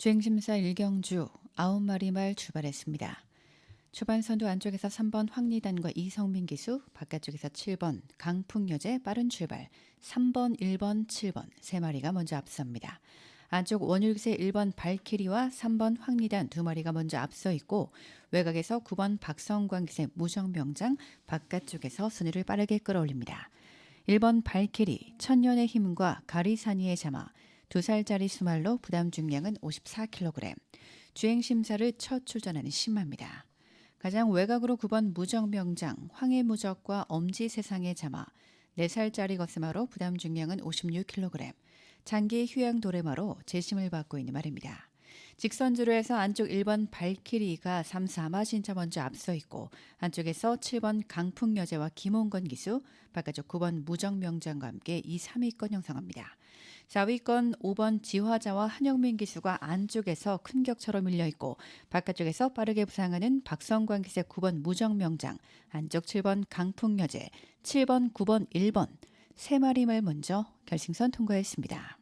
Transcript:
주행심사 일경주 9마리 말 출발했습니다. 초반선두 안쪽에서 3번 황리단과 이성민 기수, 바깥쪽에서 7번 강풍여제 빠른 출발, 3번, 1번, 7번 세 마리가 먼저 앞섭니다. 안쪽 원율기세 1번 발키리와 3번 황리단 두 마리가 먼저 앞서 있고 외곽에서 9번 박성광 기세 무정명장 바깥쪽에서 순위를 빠르게 끌어올립니다. 1번 발키리 천년의 힘과 가리사니의 자마 2살짜리 수말로 부담 중량은 54kg. 주행심사를 첫 출전하는 신마입니다. 가장 외곽으로 9번 무정명장 황해무적과 엄지세상의 자마 4살짜리 거스마로 부담 중량은 56kg. 장기 휴양 도레마로 재심을 받고 있는 말입니다. 직선주로에서 안쪽 1번 발키리가 3, 4마 신차 먼저 앞서 있고 안쪽에서 7번 강풍여제와 김홍건 기수, 바깥쪽 9번 무정명장과 함께 2, 3위권 형성합니다. 4위권 5번 지화자와 한영민 기수가 안쪽에서 큰 격차로 밀려있고 바깥쪽에서 빠르게 부상하는 박성광 기세 9번 무정명장, 안쪽 7번 강풍여제, 7번, 9번, 1번 세 마리 말 먼저 결승선 통과했습니다.